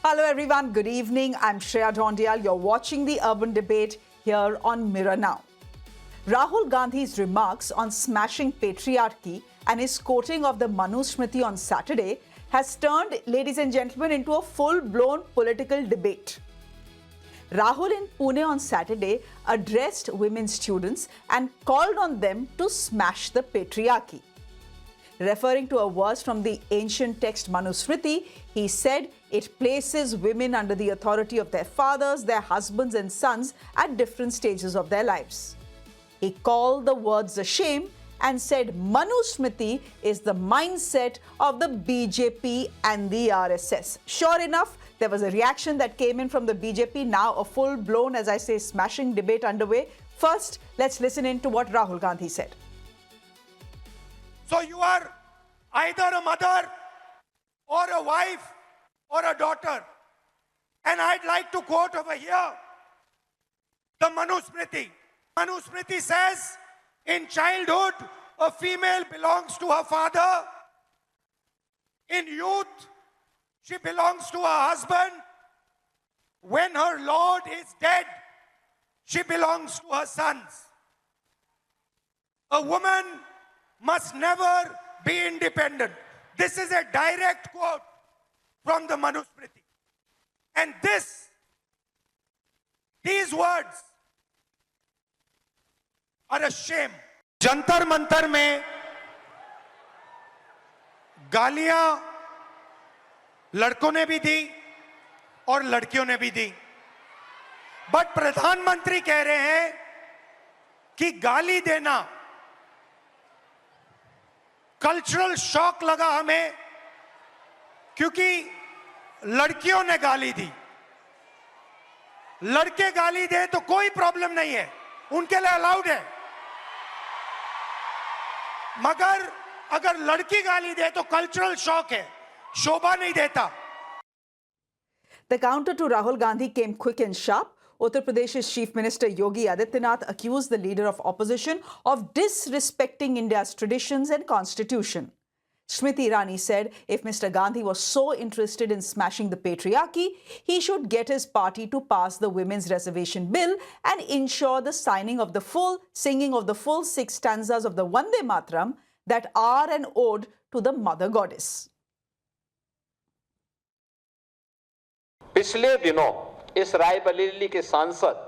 Hello everyone, good evening. I'm Shreya Dhondial. You're watching the Urban Debate here on Mirror Now. Rahul Gandhi's remarks on smashing patriarchy and his quoting of the Manusmriti on Saturday has turned, ladies and gentlemen, into a full-blown political debate. Rahul in Pune on Saturday addressed women students and called on them to smash the patriarchy. Referring to a verse from the ancient text Manusmriti, he said it places women under the authority of their fathers, their husbands and sons at different stages of their lives. He called the words a shame and said Manusmriti is the mindset of the BJP and the RSS. Sure enough, there was a reaction that came in from the BJP, now a full-blown, as I say, smashing debate underway. First, let's listen in to what Rahul Gandhi said. So you are either a mother or a wife or a daughter. And I'd like to quote over here the Manusmriti. Manusmriti says, in childhood, a female belongs to her father. In youth, she belongs to her husband. When her lord is dead, she belongs to her sons. A woman must never be independent. This is a direct quote from the Manusmriti. And these words are a shame. Jantar Mantar में गालियां लड़कों ने भी दी और लड़कियों ने भी दी, but प्रधानमंत्री कह रहे हैं कि गाली देना कल्चरल शॉक लगा हमें, क्योंकि लड़कियों ने गाली दी। लड़के गाली दे तो कोई प्रॉब्लम नहीं है, उनके लिए अलाउड है, मगर अगर लड़की गाली दे तो कल्चरल शॉक है, शोभा नहीं देता। The counter to Rahul Gandhi came quick and sharp. Uttar Pradesh's Chief Minister Yogi Adityanath accused the leader of opposition of disrespecting India's traditions and constitution. Smriti Irani said if Mr. Gandhi was so interested in smashing the patriarchy, he should get his party to pass the Women's Reservation Bill and ensure the singing of the full 6 stanzas of the Vande Mataram that are an ode to the Mother Goddess. पिछले दिनों इस रायबरेली के सांसद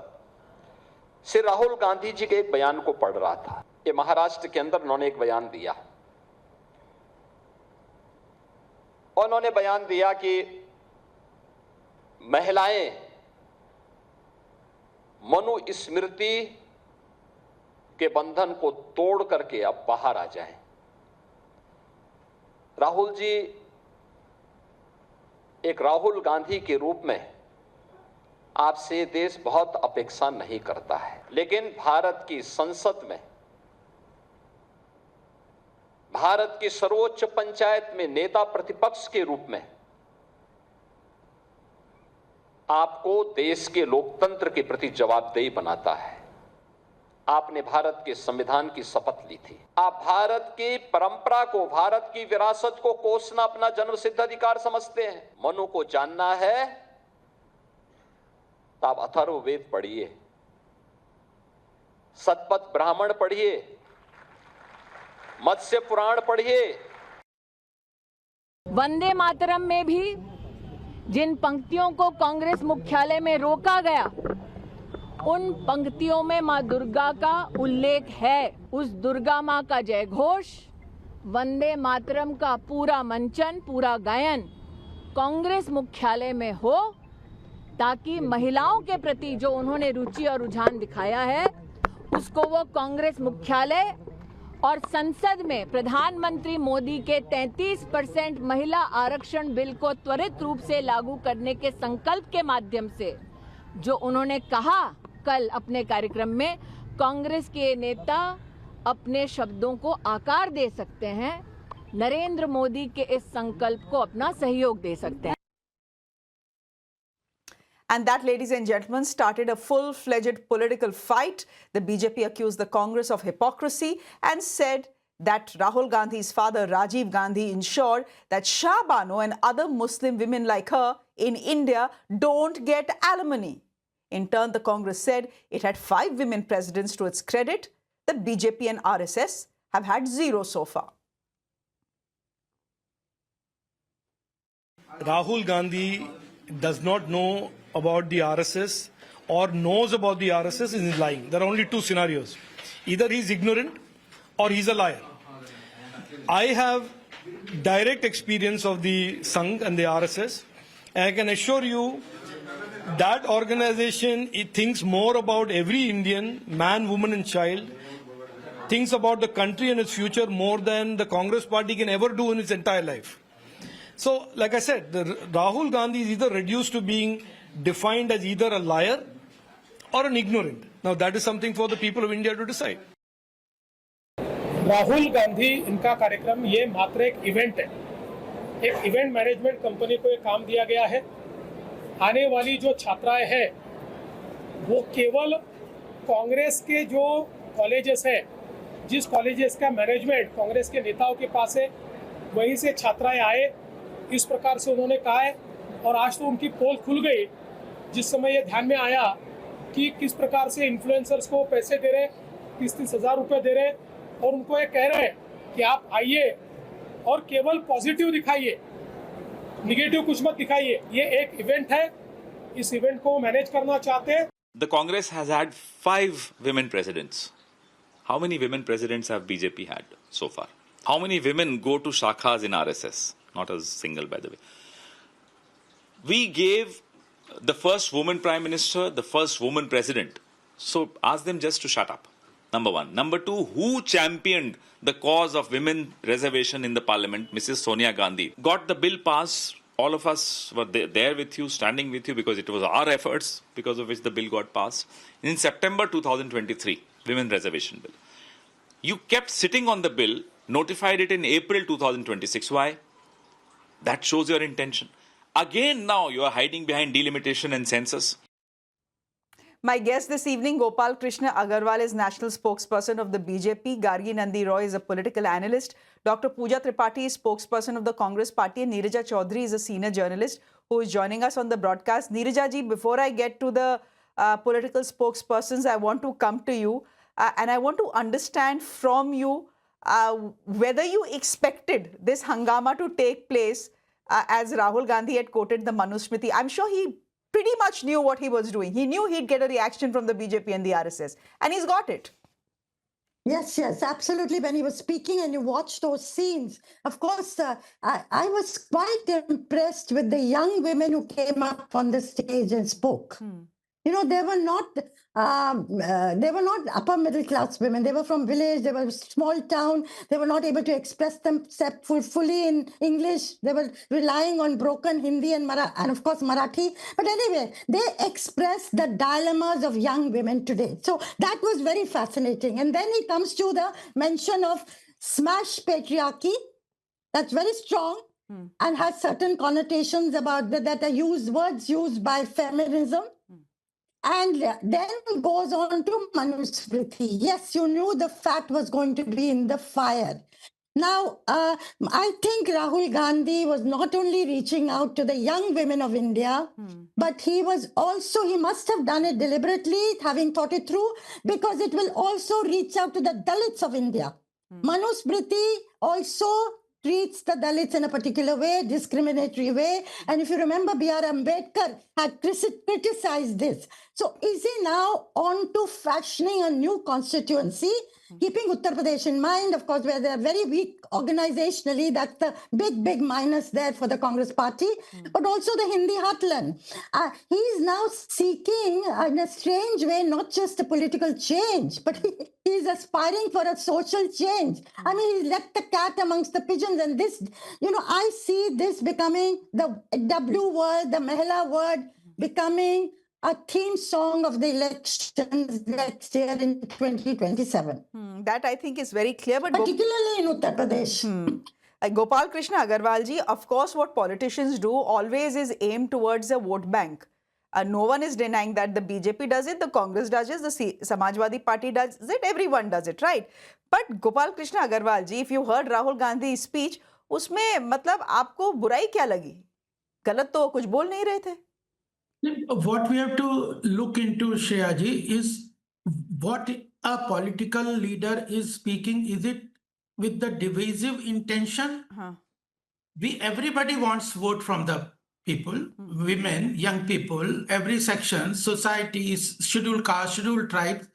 श्री राहुल गांधी जी के एक बयान को पढ़ रहा था। ये महाराष्ट्र के अंदर उन्होंने एक बयान दिया। उन्होंने बयान दिया कि महिलाएं मनुस्मृति के बंधन को तोड़ करके अब बाहर आ जाएं। राहुल जी एक राहुल गांधी के रूप में आपसे देश बहुत अपेक्षा नहीं करता है, लेकिन भारत की संसद में, भारत की सर्वोच्च पंचायत में नेता प्रतिपक्ष के रूप में आपको देश के लोकतंत्र के प्रति जवाबदेही बनाता है। आपने भारत के संविधान की शपथ ली थी। आप भारत की परंपरा को, भारत की विरासत को कोसना अपना जन्मसिद्ध अधिकार समझते हैं। मनु को जानना है तो आप अथर्ववेद पढ़िए, शतपथ ब्राह्मण पढ़िए, मत्स्य पुराण पढ़िए। वंदे मातरम में भी जिन पंक्तियों को कांग्रेस मुख्यालय में रोका गया, उन पंक्तियों में मां दुर्गा का उल्लेख है। उस दुर्गा मां का जय घोष, वंदे मातरम का पूरा मंचन, पूरा गायन कांग्रेस मुख्यालय में हो, ताकि महिलाओं के प्रति जो उन्होंने रुचि और रुझान दिखाया है उसको वो कांग्रेस मुख्यालय और संसद में प्रधानमंत्री मोदी के 33% महिला आरक्षण बिल को त्वरित रूप से लागू करने के संकल्प के माध्यम से जो उन्होंने कहा कल अपने कार्यक्रम में, कांग्रेस के नेता अपने शब्दों को आकार दे सकते हैं, नरेंद्र मोदी के इस संकल्प को अपना सहयोग दे सकते हैं। And that, ladies and gentlemen, started a full-fledged political fight. The BJP accused the Congress of hypocrisy and said that Rahul Gandhi's father, Rajiv Gandhi, ensured that Shah Bano and other Muslim women like her in India don't get alimony. In turn, the Congress said it had 5 women presidents to its credit. The BJP and RSS have had 0 so far. Rahul Gandhi does not know about the RSS or knows about the RSS and is lying. There are only 2 scenarios. Either he's ignorant or he's a liar. I have direct experience of the Sangh and the RSS, and I can assure you that organization, it thinks more about every Indian, man, woman and child, thinks about the country and its future more than the Congress party can ever do in its entire life. So, like I said, Rahul Gandhi is either reduced to being defined as either a liar or an ignorant. Now, that is something for the people of India to decide. Rahul Gandhi इनका कार्यक्रम ये मात्र एक event है। एक event management company को ये काम दिया गया है। आने वाली जो छात्राएं हैं वो केवल कांग्रेस के जो कॉलेजेस है, जिस कॉलेजेस का मैनेजमेंट कांग्रेस के नेताओं के पास है, वहीं से छात्राएं आए, इस प्रकार से उन्होंने कहा है। और आज तो उनकी पोल खुल गई जिस समय ये ध्यान में आया कि किस प्रकार से इन्फ्लुएंसर्स को पैसे दे रहे, 30-30 हज़ार रुपये दे रहे, और उनको ये कह रहे हैं कि आप आइए और केवल पॉजिटिव दिखाइए, निगेटिव कुछ मत दिखाइए। ये एक इवेंट है, इस इवेंट को मैनेज करना चाहते हैं। The Congress has had 5 women presidents. How many women presidents have BJP had so far? How many women go to shakhas in RSS? Not as single, by the way. We gave the first woman prime minister, the first woman president. So ask them just to shut up. Number 1. Number 2, who championed the cause of women reservation in the parliament? Mrs. Sonia Gandhi. Got the bill passed. All of us were there with you, standing with you, because it was our efforts because of which the bill got passed. In September 2023, Women Reservation Bill. You kept sitting on the bill, notified it in April 2026. Why? That shows your intention. Again, now you are hiding behind delimitation and census. My guest this evening, Gopal Krishna Agarwal, is national spokesperson of the BJP. Gargi Nandi Roy is a political analyst. Dr. Pooja Tripathi is spokesperson of the Congress party. And Neeraja Chaudhary is a senior journalist who is joining us on the broadcast. Neeraja ji, before I get to the political spokespersons, I want to come to you and I want to understand from you whether you expected this hangama to take place as Rahul Gandhi had quoted the Manusmriti. I'm sure he pretty much knew what he was doing. He knew he'd get a reaction from the BJP and the RSS, and he's got it. Yes, absolutely. When he was speaking and you watch those scenes, of course, I was quite impressed with the young women who came up on the stage and spoke. You know, they were not upper middle class women. They were from village. They were small town. They were not able to express themselves fully in English. They were relying on broken Hindi and of course Marathi. But anyway, they expressed the dilemmas of young women today. So that was very fascinating. And then he comes to the mention of smash patriarchy. That's very strong and has certain connotations about that are words used by feminism. And then goes on to Manusmriti. Yes, you knew the fat was going to be in the fire. Now, I think Rahul Gandhi was not only reaching out to the young women of India, but he must have done it deliberately, having thought it through, because it will also reach out to the Dalits of India. Manusmriti also treats the Dalits in a particular way, discriminatory way. And if you remember, B.R. Ambedkar had criticized this. So is he now on to fashioning a new constituency, keeping Uttar Pradesh in mind, of course, where they are very weak organizationally? That's the big minus there for the Congress party, but also the Hindi heartland. He's now seeking, in a strange way, not just a political change, but he's aspiring for a social change. I mean, he left the cat amongst the pigeons, and this, I see this becoming the W word, the Mahila word, becoming a theme song of the elections next year in 2027. That I think is very clear. But particularly in Uttar Pradesh. Gopal Krishna Agarwal ji, of course, what politicians do always is aim towards a vote bank. No one is denying that the BJP does it, the Congress does it, the Samajwadi Party does it, everyone does it, right? But Gopal Krishna Agarwal ji, if you heard Rahul Gandhi's speech, उसमें मतलब आपको बुराई क्या लगी? गलत तो कुछ बोल नहीं रहे थे. What we have to look into, Shreya ji, is what a political leader is speaking. Is it with the divisive intention? Everybody wants vote from the people, women, young people, every section, societies, scheduled caste, scheduled tribes.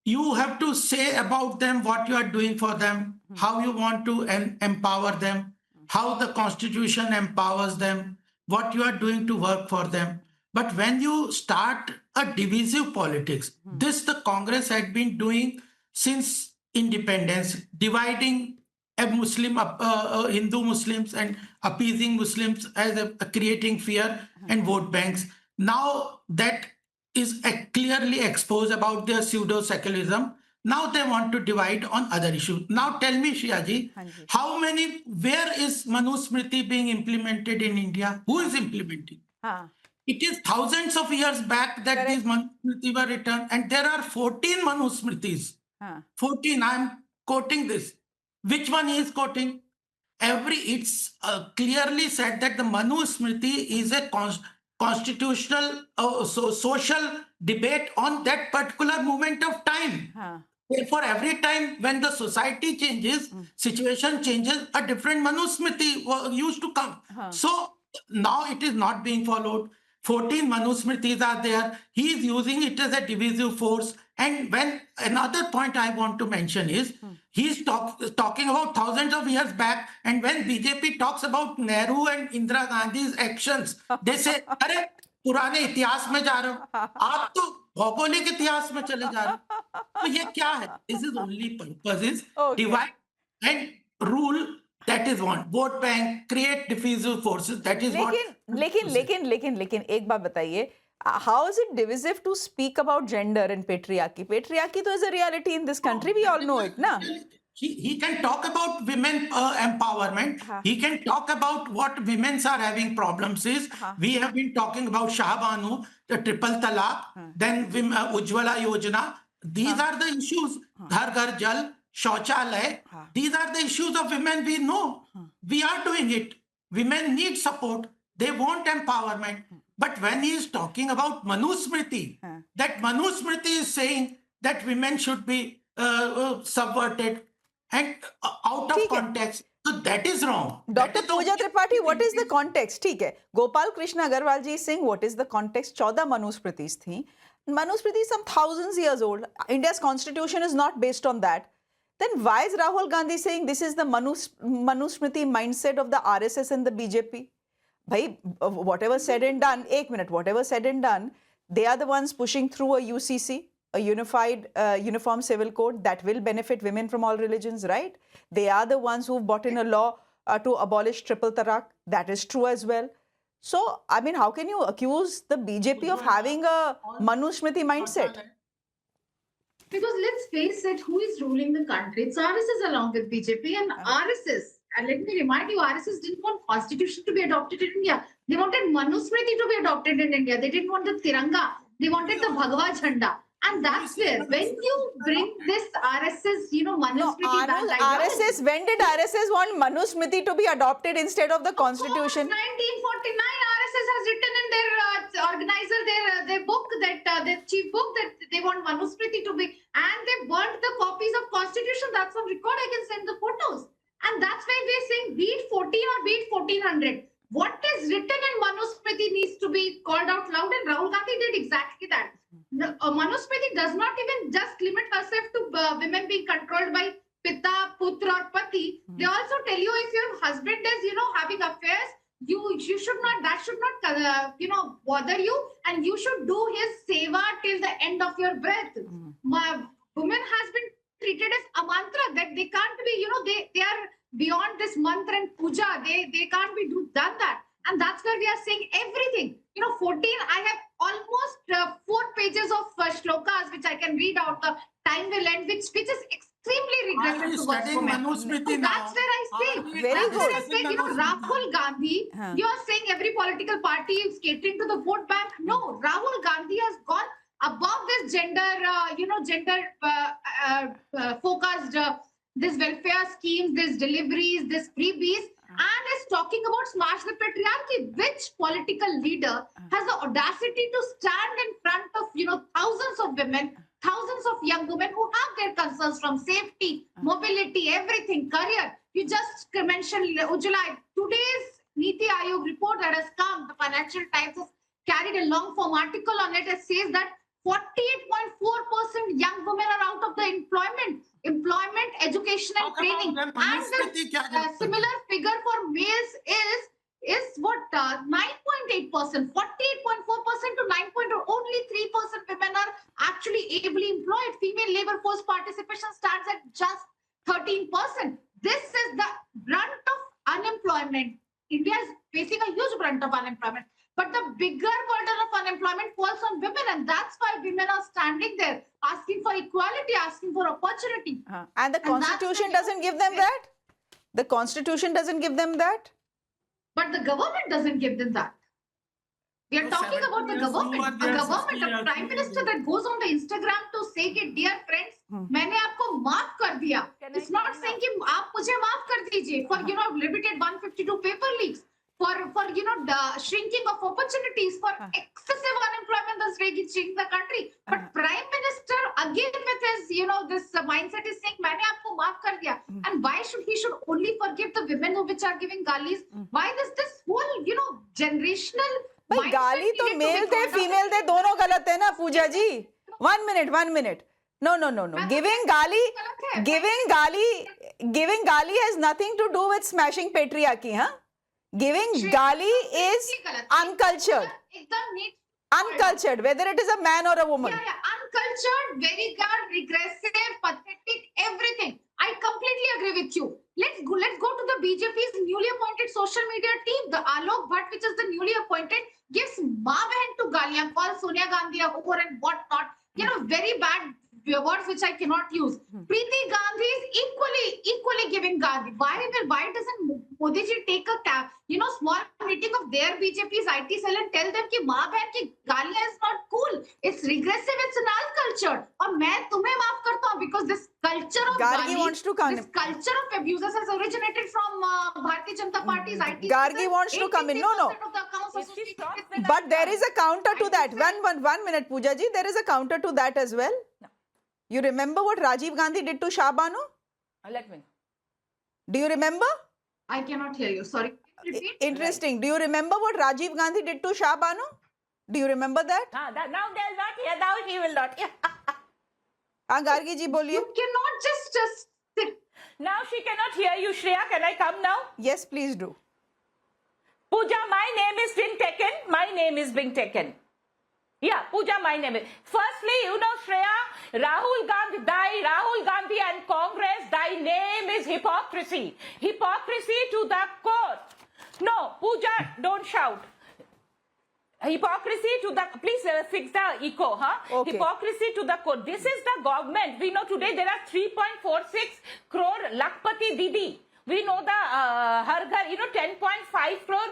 You have to say about them what you are doing for them, how you want to empower them, how the constitution empowers them, what you are doing to work for them. But when you start a divisive politics, this the Congress had been doing since independence, dividing a Muslim, Hindu Muslims and appeasing Muslims as creating fear and vote banks. Now that is clearly exposed about their pseudo-secularism. Now they want to divide on other issues. Now tell me, Shiaji, where is Manusmriti being implemented in India? Who is implementing? It is thousands of years back that these Manusmriti were written, and there are 14 Manusmritis. 14, I'm quoting this. Which one he is quoting? It's clearly said that the Manusmriti is a constitutional, social debate on that particular moment of time. Therefore, every time when the society changes, situation changes, a different Manusmriti used to come. So now it is not being followed. 14 Manusmritis are there. He is using it as a divisive force. And when another point I want to mention is, he's talking about thousands of years back, and when BJP talks about Nehru and Indira Gandhi's actions, they say, "अरे पुराने इतिहास में जा रहे हो, आप तो भौगोलिक इतिहास में चले जा रहे हो." तो ये क्या है? This is only purpose is divide and rule. That is one. Vote bank, create diffusive forces. That is what. लेकिन एक बात बताइए. How is it divisive to speak about gender and patriarchy? Patriarchy is a reality in this country. We all know it, na? He can talk about women empowerment. He can talk about what women are having problems is. We have been talking about Shahbanu, the triple talaq, then Ujjwala Yojana. These are the issues. Ghar Ghar Jal, Shauchalay. These are the issues of women we know. We are doing it. Women need support. They want empowerment. But when he is talking about Manusmriti, that Manusmriti is saying that women should be subverted and out of context. So that is wrong. Dr. Pooja Tripathi, what is the context? ठीक है. Gopal Krishna Agarwal ji is saying what is the context? 14 Manusmritis थी. Manusmriti is some thousands years old. India's constitution is not based on that. Then why is Rahul Gandhi saying this is the Manusmriti mindset of the RSS and the BJP? Bhai, whatever said and done, whatever said and done, they are the ones pushing through a UCC, a uniform civil code that will benefit women from all religions, right? They are the ones who've brought in a law to abolish triple talaq. That is true as well. So, I mean, how can you accuse the BJP of having a Manusmriti mindset? Because let's face it, who is ruling the country? It's RSS along with BJP and RSS. And let me remind you, RSS didn't want constitution to be adopted in India. They wanted Manusmriti to be adopted in India. They didn't want the Tiranga. They wanted the Bhagwa Jhanda. And that's where, when you bring this RSS, Manusmriti back. RSS, when did RSS want Manusmriti to be adopted instead of the constitution? Of course, 1949, RSS has written in their organizer, their book, their chief book, that they want Manusmriti to be, and they burnt the copies of constitution. That's on record. I can send the photos. And that's why they're saying, be it 14 or be it 1400. What is written in Manusmriti needs to be called out loud, and Rahul Gandhi did exactly that. Manusmriti does not even just limit herself to women being controlled by Pita, Putra or Pati. They also tell you if your husband is, having affairs, you should not, that should not, bother you, and you should do his seva till the end of your breath. Women has been treated as a mantra, that they can't be, they are beyond this mantra and puja. They can't be done that. And that's where we are saying everything. 14, I have almost 4 pages of shlokas which I can read out. The time will end, which is extremely regrettable to watch women. So that's where I say? Very I'm good. just saying, Rahul Gandhi, you are saying every political party is catering to the vote bank. No, Rahul Gandhi has gone above this gender focused, this welfare schemes, this deliveries, this freebies, and is talking about smash the patriarchy. Which political leader has the audacity to stand in front of, thousands of women, thousands of young women who have their concerns from safety, mobility, everything, career? You just mentioned Ujjwala. Today's Niti Aayog report that has come, the Financial Times has carried a long form article on it. It says that 48.4% young women are out of the employment, education and training. And the similar figure for males is what 9.8%, 48.4% to 9.0. Only 3% women are actually ably employed. Female labor force participation stands at just 13%. This is the brunt of unemployment. India is facing a huge brunt of unemployment. But the bigger burden of unemployment falls on women, and that's why women are standing there asking for equality, asking for opportunity. And the Constitution doesn't give them that? The Constitution doesn't give them that? But the government doesn't give them that. We are talking about the government. A prime minister that goes on the Instagram to say, dear friends, मैंने आपको माफ कर दिया. It's not saying कि आप मुझे माफ कर दीजिए for limited 152 paper leaks, for the shrinking of opportunities, for excessive unemployment that's raging the country. But prime minister again with his this mindset is saying मैंने आपको माफ कर दिया. And why should he only forgive the women which are giving galis? Why this whole generational भाई गाली तो mail थे female थे दोनों गलत है ना पूजा जी. 1 minute. No. Giving gali has nothing to do with smashing patriarchy, huh? Giving gali is uncultured. Uncultured, whether it is a man or a woman. Uncultured, very regressive, pathetic, everything. I completely agree with you. Let's go to the BJP's newly appointed social media team. The Alok Bhatt, which is the newly appointed, gives maa behan to galiyan, calls Sonia Gandhi a whore and whatnot. Very bad words which I cannot use. Preeti Gandhi is equally giving Gandhi. Why doesn't Modi ji take a small meeting of their BJP's IT cell and tell them कि माँ बहन की गालियाँ is not cool. It's regressive. It's uncultured. और मैं तुम्हें माफ करता हूँ because this culture of Gargi wants to come. This culture of abuses has originated from Bharatiya Janata Party's IT. Gargi wants to come in. No. But there is a counter to that. 1 minute, Pooja ji. There is a counter to that as well. No. You remember what Rajiv Gandhi did to Shah Banu? Let me. Do you remember? I cannot hear you. Sorry. Interesting. Do you remember what Rajiv Gandhi did to Shah Banu? Do you remember that? Now they'll not hear. Now he will not hear. Gargi ji, boliye. You cannot just sit. Now she cannot hear you, Shreya. Can I come now? Yes, please do. Pooja, my name is being taken. My name is being taken. Yeah, Pooja, my name is. Firstly, Shreya, Rahul Gandhi and Congress, thy name is hypocrisy. Hypocrisy to the core. No, Pooja, don't shout. Hypocrisy to the, please fix the echo, huh? Okay. Hypocrisy to the core. This is the government. We know today there are 3.46 crore Lakpati Didi. We know the Har Ghar, 10.5 crore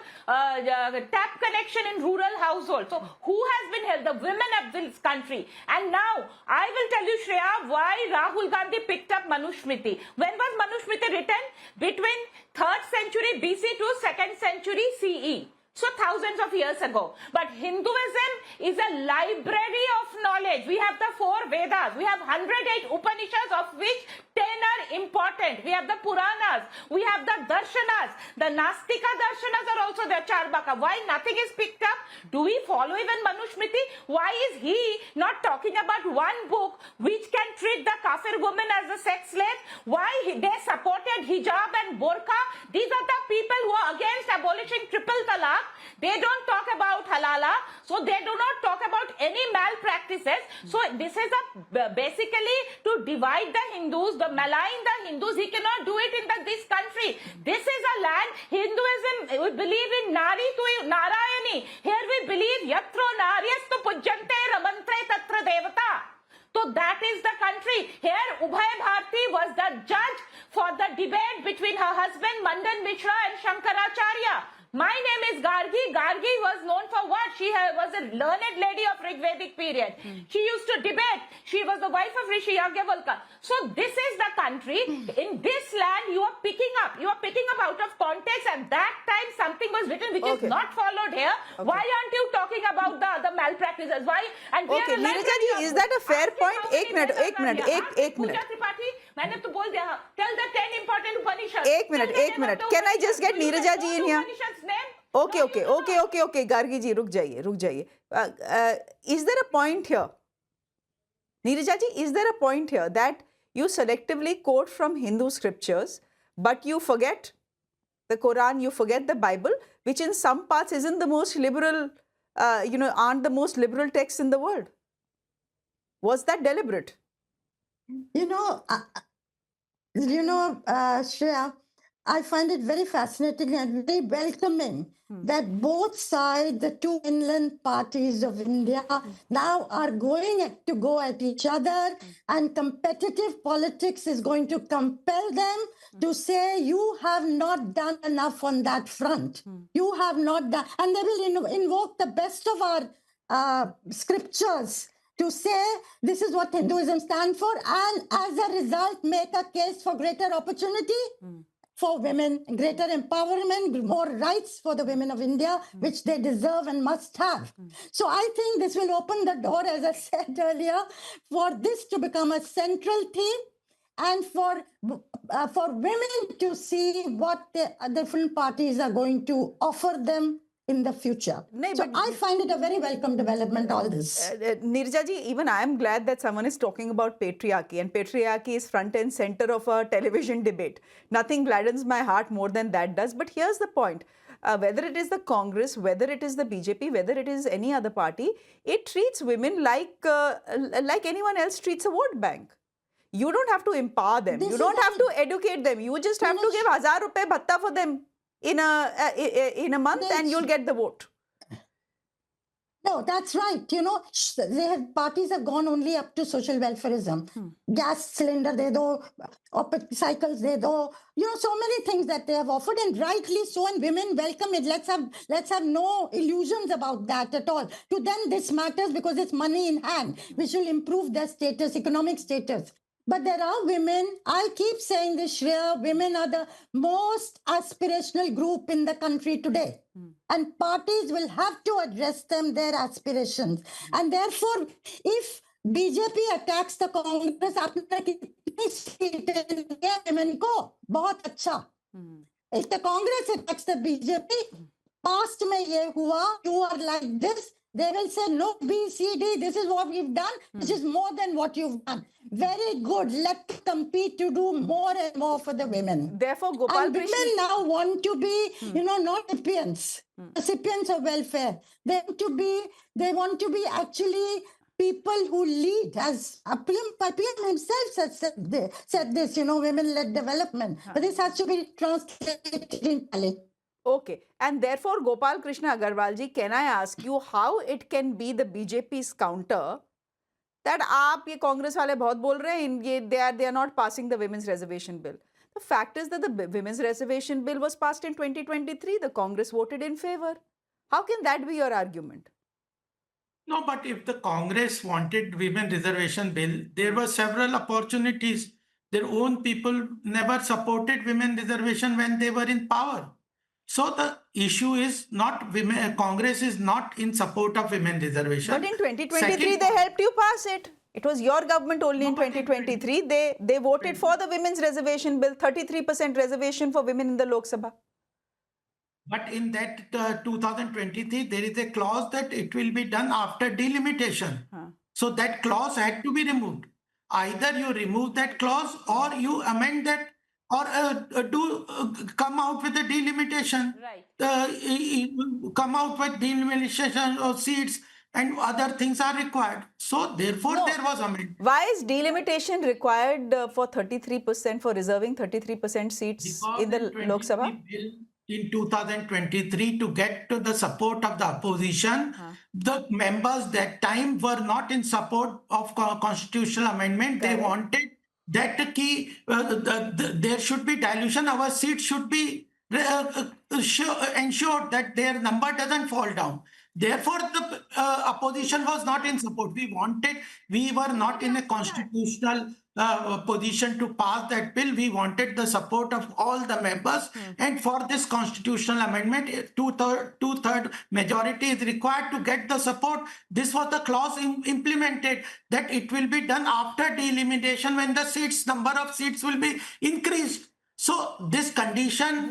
tap connection in rural households. So who has been helped? The women of this country. And now I will tell you, Shreya, why Rahul Gandhi picked up Manusmriti. When was Manusmriti written? Between 3rd century BC to 2nd century CE. So thousands of years ago. But Hinduism is a library of knowledge. We have the 4 Vedas. We have 108 Upanishads, of which 10 are important. We have the Puranas. We have the Darshanas. The Nastika Darshanas are also there, Charvaka. Why nothing is picked up? Do we follow even Manusmriti? Why is he not talking about one book which can treat the kafir woman as a sex slave? Why they supported hijab and burqa? These are the people who are against abolishing triple talaq. They don't talk about halala, so they do not talk about any malpractices. So this is basically to divide the Hindus, the malign the Hindus. He cannot do it in this country. This is a land, Hinduism, we believe in Nari tu Narayani. Here we believe Yatro Naryastu Pujjante Ramantre Tatra Devata. So that is the country. Here Ubhay Bharti was the judge for the debate between her husband Mandan Mishra and Shankaracharya. My name is Gargi. Gargi was known for what? She was a learned lady of Rigvedic period. She used to debate. She was the wife of Rishi Yagyavalkar. So this is the country. In this land, you are picking up. You are picking up out of context, and that time something was written which is not followed here. Why aren't you talking about the other malpractices? Why? And we Okay, are a Neeraj ji, is that a fair point? एक minute. Pooja Tripathi, मैंने तो बोल दिया. Tell the 10 important Upanishads. एक minute. Can I just get Neeraj ji in here? Okay. Gargi ji, रुक जाइए. Is there a point here? Neeraj ji, is there a point here that you selectively quote from Hindu scriptures, but you forget the Quran, you forget the Bible, which in some parts isn't the most liberal, aren't the most liberal texts in the world? Was that deliberate? Shreya, I find it very fascinating and very welcoming that both sides, the two inland parties of India, now are going to go at each other, and competitive politics is going to compel them to say, you have not done enough on that front. You have not done, and they will invoke the best of our scriptures to say this is what Hinduism stands for, and as a result make a case for greater opportunity for women, greater empowerment, more rights for the women of India, which they deserve and must have. So I think this will open the door, as I said earlier, for this to become a central theme, and for women to see what the different parties are going to offer them in the future. So I find it a very welcome development, all this. Neeraj ji, even I am glad that someone is talking about patriarchy, and patriarchy is front and center of a television debate. Nothing gladdens my heart more than that does. But here's the point. Whether it is the Congress, whether it is the BJP, whether it is any other party, it treats women like anyone else treats a vote bank. You don't have to empower them. You don't have to educate them. You just have to give 1,000 rupees bhatta for them in a month, and you'll get the vote. No, that's right. Parties have gone only up to social welfareism. Gas cylinder de do, cycles de do. So many things that they have offered, and rightly so, and women welcome it. Let's have no illusions about that at all. To them, this matters because it's money in hand, which will improve their status, economic status. But there are women, I keep saying this, Shreya, women are the most aspirational group in the country today. And parties will have to address their aspirations. And therefore, if BJP attacks the Congress, women ko, bahut acha. If the Congress attacks the BJP, past mein ye hua, you are like this, they will say, no, B, C, D, this is what we've done, which is more than what you've done. Very good. Let's compete to do more and more for the women. Therefore, Gopal and women now want to be, not recipients of welfare. They want to be actually people who lead. As PM himself said this, women-led development. But this has to be translated in Pali. Okay. And therefore, Gopal Krishna Agarwal ji, can I ask you how it can be the BJP's counter that आप ये कांग्रेस वाले बहुत बोल रहे हैं, they are not passing the women's reservation bill. The fact is that the women's reservation bill was passed in 2023. The Congress voted in favor. How can that be your argument? No, but if the Congress wanted women reservation bill, there were several opportunities. Their own people never supported women reservation when they were in power. So the issue is not women. Congress is not in support of women reservation. But in 2023, they helped you pass it. It was your government only in 2023. They voted for the women's reservation bill, 33% reservation for women in the Lok Sabha. But in that 2023, there is a clause that it will be done after delimitation. So that clause had to be removed. Either you remove that clause or you amend that, or come out with a delimitation. Right. Come out with delimitation of seats and other things are required. So therefore, there was amendment. Why is delimitation required for 33%, for reserving 33% seats in the Lok Sabha? In 2023, to get to the support of the opposition, the members that time were not in support of constitutional amendment. They wanted that there should be dilution. Our seats should be ensured that their number doesn't fall down. Therefore, the opposition was not in support. We were not in a constitutional position to pass that bill. We wanted the support of all the members. And for this constitutional amendment, two-third majority is required to get the support. This was the clause implemented that it will be done after delimitation when the number of seats will be increased. So this condition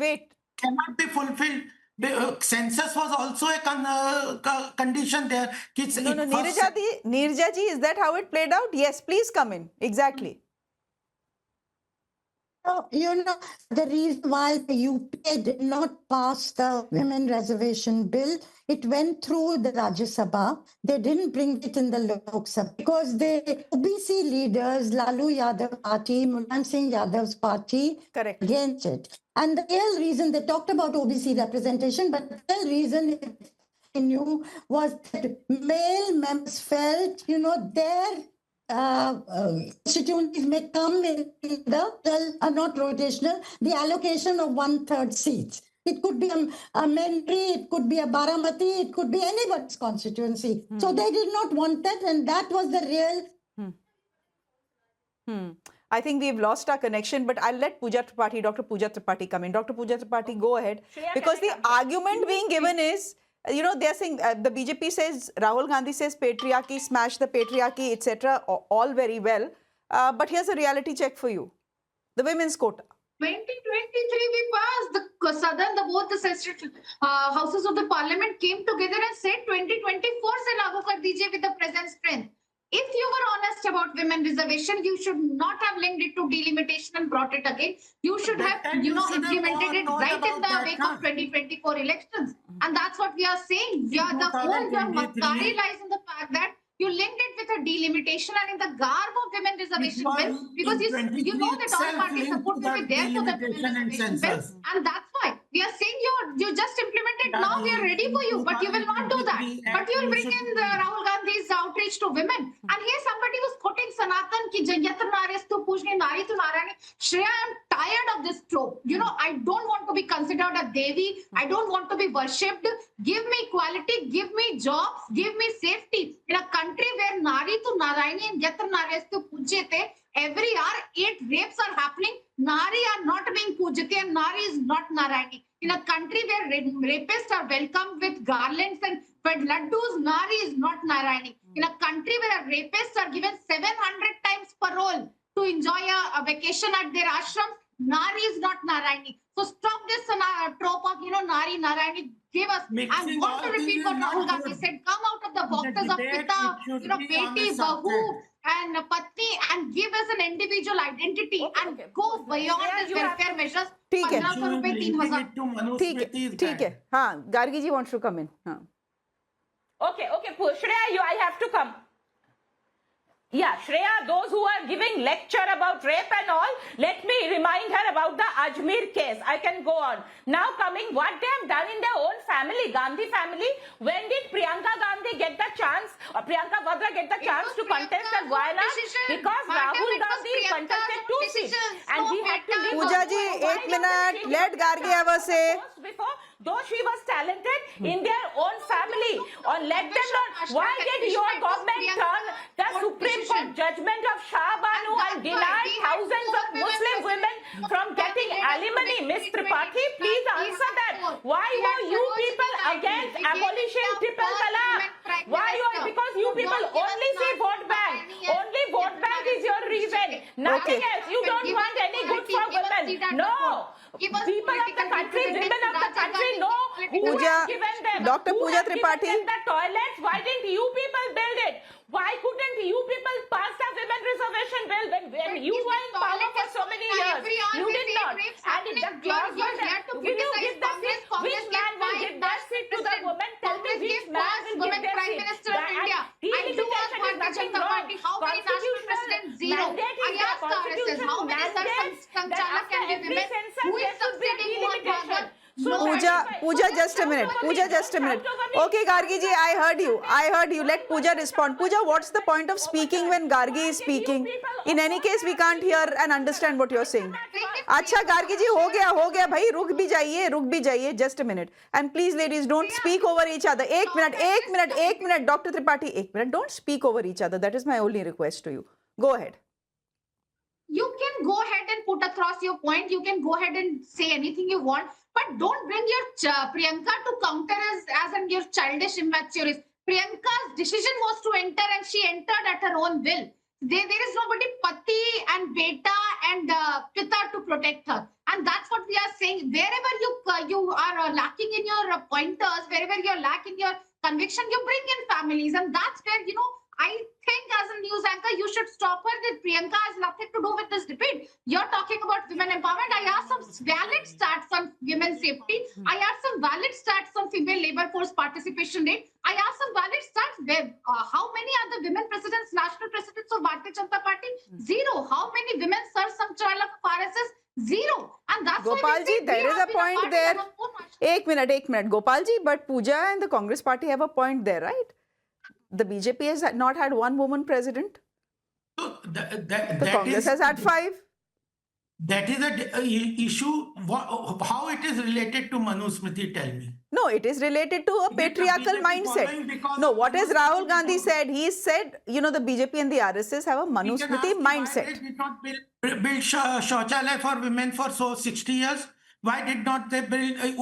cannot be fulfilled. The census was also a condition there. No, Neerja ji, is that how it played out? Yes, please come in. Exactly. So, the reason why the UPA did not pass the women reservation bill, it went through the Rajya Sabha. They didn't bring it in the Lok Sabha because the OBC leaders, Lalu Yadav party, Mulayam Singh Yadav's party, correct, against it. And the real reason, they talked about OBC representation, but the real reason they knew was that male members felt, their constituencies may come in the not rotational, the allocation of 1/3 seats. It could be a Mentri, it could be a Baramati, it could be anybody's constituency. So they did not want that, and that was the real. I think we've lost our connection, but I'll let Pooja Tripathi, Dr. Pooja Tripathi come in. Dr. Pooja Tripathi, go ahead. Because the argument being given is, they're saying, the BJP says, Rahul Gandhi says patriarchy, smash the patriarchy, etc. All very well. But here's a reality check for you. The women's quota. 2023 we passed both the houses of the parliament came together and said 2024 se lagu kar dijiye with the present strength. If you were honest about women reservation, you should not have linked it to delimitation and brought it again. You should have, implemented it right in the wake of 2024 elections. And that's what we are saying. Your makari lies in the fact that you linked it with a delimitation and in the garb of women reservation bill, because you know that all party support will be there for the women reservation bill. And that's why we are saying you just implemented. Now we are ready for you, but you will not do that. But you will bring in the Rahul Gandhi's outreach to women. And here somebody was quoting Sanatan ki Jayatra Narestu Pujni Nari tu Narayani. Shreya, I am tired of this trope. I don't want to be considered a Devi. I don't want to be worshipped. Give me equality, give me jobs, give me safety. In a country where Nari tu Narayani and Yatra Narestu Pujyate, every hour 8 rapes are happening. Nari are not being Pujyate and Nari is not Narayani. In a country where rapists are welcomed with garlands and fed laddus, Nari is not Narayani. In a country where rapists are given 700 times parole to enjoy a vacation at their ashrams, Nari is not Narayani. So stop this trope of, Nari, Narayani. Give us, I'm going to repeat what Rahul Gandhi said, come out of the boxes of Pita, Beti, Bahu, and Patni, and give us an individual identity and go beyond these welfare measures. ठीक है, 1500 रुपए 3000. ठीक है. हाँ, Gargi ji wants to come in. हाँ. Okay, Shreya, I have to come. Yeah, Shreya, those who are giving lecture about rape and all, let me remind her about the Ajmer case. I can go on. Now what they have done in their own family, Gandhi family, when did Priyanka Gandhi get the chance, or Priyanka Vadra get the chance to contest at Wayanad? Because Rahul Gandhi contested 2 seats and he had to leave. Pooja ji, 1 minute, let Gargi have a say. Though she was talented in their own family, or let them not. Why did your government turn the Supreme Court judgment of Shah Banu and deny thousands of Muslim women from getting alimony? Ms. Tripathi, please answer that. Why were you people against abolishing triple talaq? Why were? Because you people only see vote bank. Only vote bank is your reason. Nothing else. You don't want any good for women. No. People of the country, women of the country know who has given them. Dr. Pooja Tripathi. The toilets, why didn't you people build it? Why couldn't you people pass the women reservation bill when you were in power for so many years? You did not. And if the clause was there, will you give the seat? Which man will give that seat to the woman? Tell me which man will give that seat? Delimitation is nothing wrong. Constitutional mandate is the constitutional mandate that after every census there should be a delimitation. So Pooja, just a minute. Pooja, just a minute. Okay, Gargi ji, I heard you. Let Pooja respond. Pooja, what's the point of speaking when Gargi is speaking? In any case, we can't hear and understand what you're saying. अच्छा Gargi ji, हो गया भाई, रुक भी जाइए, just a minute. And please ladies, don't speak over each other. एक minute, Dr. Tripathi, एक minute. Don't speak over each other. That is my only request to you. Go ahead. You can go ahead and put across your point. You can go ahead and say anything you want, but don't bring your Priyanka to counter as in your childish immaturity. Priyanka's decision was to enter, and she entered at her own will. There is nobody pati and beta and pita to protect her, and that's what we are saying. Wherever you are lacking in your pointers, wherever you're lacking your conviction, you bring in families, and that's where I think as a news anchor, you should stop her. That Priyanka has nothing to do with this debate. You're talking about women empowerment. I asked some valid stats on women's safety. I asked some valid stats on female labor force participation rate. I asked some valid stats where how many are the women presidents, national presidents of Bharatiya Janata Party? Zero. How many women serve Sanchalak of RSS? Zero. And that's Gopalji, there is a point there. Ek minute, Gopalji, but Pooja and the Congress party have a point there, right? The BJP has not had one woman president. So The Congress has had 5. That is an issue. How it is related to Manusmriti? Tell me. No, it is related to a patriarchal mindset. No, what has Rahul Gandhi said? He said, the BJP and the RSS have a Manusmriti mindset. Why did not build Shauchalaya for women for 60 years? Why did not they give a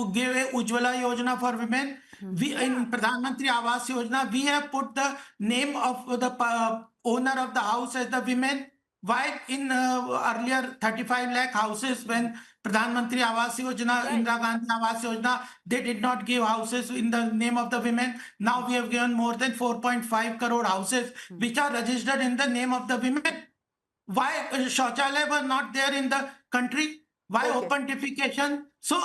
Ujjwala Yojana for women? We in Pradhan Mantri Awas Yojana, we have put the name of the owner of the house as the women. Why in earlier 35 lakh houses when Pradhan Mantri Awas Yojana, Indira Gandhi Awas Yojana, they did not give houses in the name of the women. Now we have given more than 4.5 crore houses which are registered in the name of the women. Why Shauchalaya were not there in the country? Why open defecation? So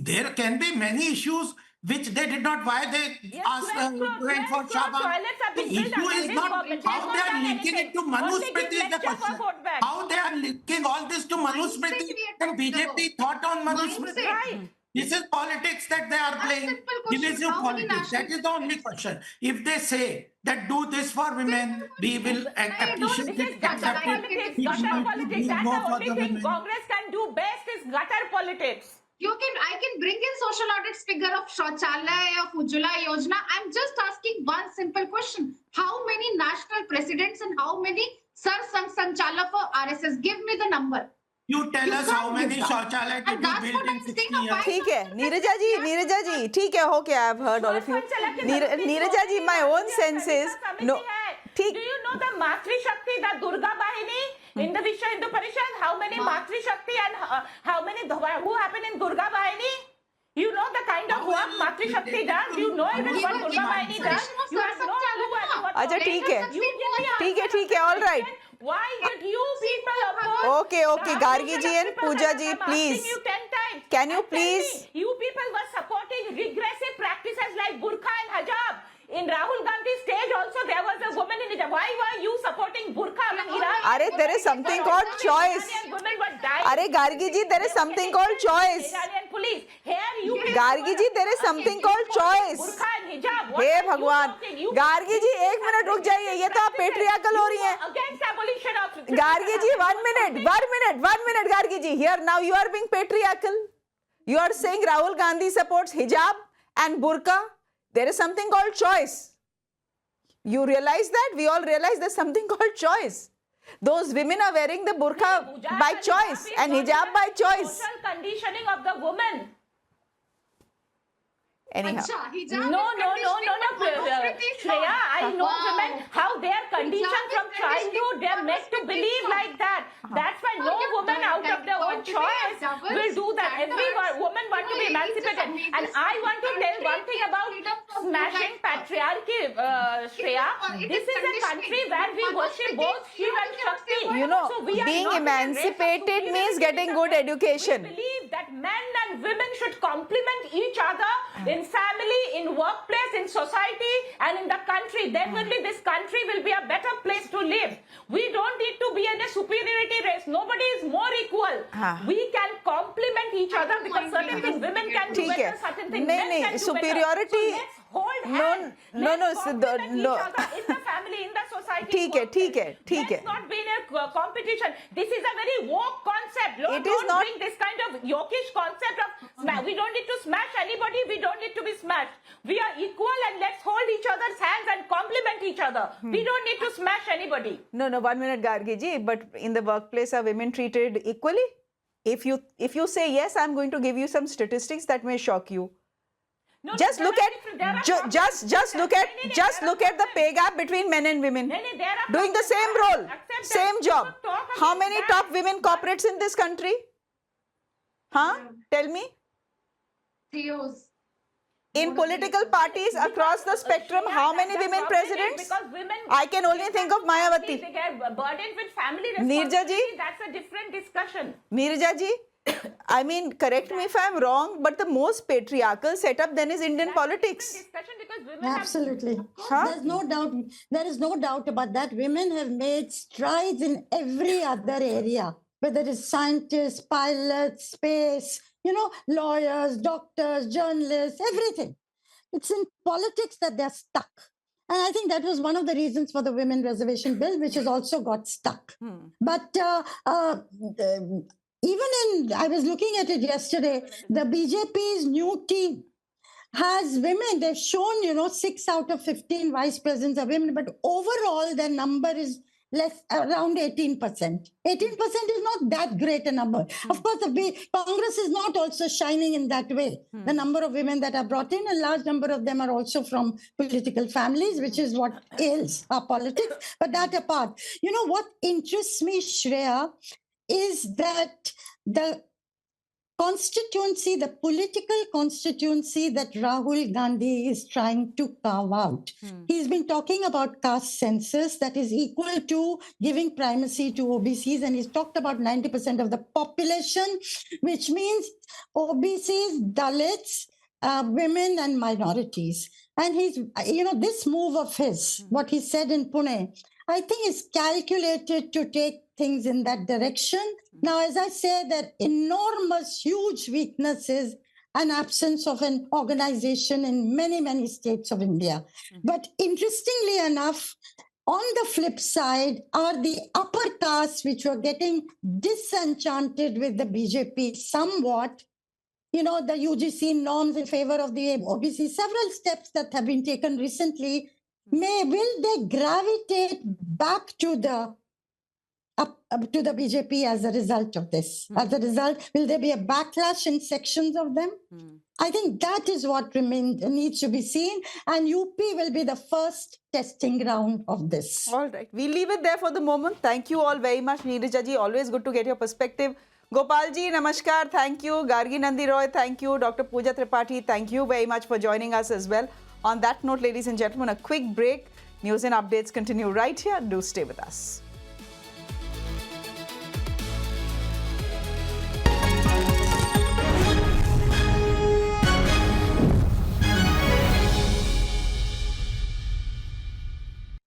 there can be many issues which they did not. Why they asked went for Shaban? The issue is not how they are linking it to Manusmriti is the question. How they are linking all this to Manusmriti and BJP thought on Manusmriti. This is politics that they are playing. Divisive politics. That is the only question. If they say that do this for women, we will appreciate it, accept it. We will go for the women. Congress can do best is gutter politics. I can bring in social audits figure of Shauchalaya, of Ujjwala Yojana. I'm just asking one simple question. How many national presidents and how many Sar Sanchalak for RSS? Give me the number. You tell us how many Shauchalaya did you build in 60 years? ठीक है, नीरजा जी, ठीक है, okay, I've heard all of you. Neerja ji, my own sense is, no, do you know the Matri Shakti, the Durga Bahini in the Vishwa Hindu Parishad? How many Matri Shakti and how many who happened in Durga Bahini? You know the kind of work Matri Shakti does? You know even what Durga Bahini does? You have no clue what. अच्छा ठीक है, all right. Why did you people oppose? Okay, Gargi ji and Pooja ji, please. Can you please? You people were supporting regressive practices like burqa and hijab. In Rahul Gandhi's stage also there was a woman in hijab. Why were you supporting burqa when Iran? There is something called choice. Gargi ji, there is something called choice. Iranian police. Here you Gargi ji, there is something called choice. Burqa and hijab. हे भगवान, गार्गी जी 1 minute रुक जाइए, ये तो आप patriarchal हो रही हैं. Against abolition of Gargi ji 1 minute, Gargi ji. Here now you are being patriarchal. You are saying Rahul Gandhi supports hijab and burqa. There is something called choice. You realize that? We all realize there's something called choice. Those women are wearing the burqa by choice and hijab by choice. Social conditioning of the woman. Anyhow. No. Shreya, I know women, how they are conditioned from childhood. They are made to believe like that. That's why no woman out of their own choice will do that. Every woman wants to be emancipated. And I want to tell one thing about smashing patriarchy, Shreya. This is a country where we worship both Shiv and Shakti. So being emancipated means getting good education. We believe that men and women should complement each other in family, in workplace, in society, and in the country. Then only this country will be a better place to live. We don't need to be in a superiority race. Nobody is more equal. We can complement each other because certain things women can do ठीक है better, certain things नहीं men नहीं can do better. superiority So let's hold no hands. no no Let's complement each no other in the family, in the society. ठीक है ठीक है ठीक है Let's not be in a competition. This is a very woke concept. Lord, It is don't not- bring this kind of yokish concept of we don't need to smash anybody. We don't need to be smashed. We are equal and let's hold each other's hands and complement each other. We don't need to smash anybody. No, 1 minute, Gargi ji. But in the workplace, are women treated equally? If you say yes, I'm going to give you some statistics that may shock you. No, Just there look are at different- there are just look at No, no, just there look are at the pay gap between men and women. No, no, there are Doing the problems. same I role, accept that. same job. So talk How about many that. top women corporates in this country? Huh? Tell me. CEOs. In political parties across the spectrum, how many women presidents? Because women, I can only think of Mayawati. They get burdened with family Neerja ji? responsibility. That's a different discussion. Neerja ji, I mean, correct me if I'm wrong, but the most patriarchal setup then is Indian politics. Discussion because women Absolutely. Huh? There's no doubt. There is no doubt about that. Women have made strides in every other area, whether it's scientists, pilots, space, lawyers, doctors, journalists, everything. It's in politics that they're stuck. And I think that was one of the reasons for the Women Reservation Bill, which has also got stuck. But I was looking at it yesterday, the BJP's new team has women. They've shown, 6 out of 15 vice presidents are women, but overall their number is around 18%. 18% is not that great a number. Of course, Congress is not also shining in that way. The number of women that are brought in, a large number of them are also from political families, which is what ails our politics. But that apart, what interests me, Shreya, is that the constituency, the political constituency that Rahul Gandhi is trying to carve out. He's been talking about caste census that is equal to giving primacy to OBCs, and he's talked about 90% of the population, which means OBCs, Dalits, women and minorities. And he's, this move of his, what he said in Pune, I think is calculated to take things in that direction. Now, as I say, that enormous, huge weakness is an absence of an organization in many, many states of India. But interestingly enough, on the flip side are the upper castes, which were getting disenchanted with the BJP somewhat. The UGC norms in favor of the OBC, several steps that have been taken recently, will they gravitate back to the BJP as a result of this? As a result, will there be a backlash in sections of them? I think that is what needs to be seen, and UP will be the first testing ground of this. All right. We'll leave it there for the moment. Thank you all very much. Neerja ji, always good to get your perspective. Gopal ji, namaskar. Thank you. Gargi Nandi Roy, thank you. Dr. Pooja Tripathi, thank you very much for joining us as well. On that note, ladies and gentlemen, a quick break. News and updates continue right here. Do stay with us.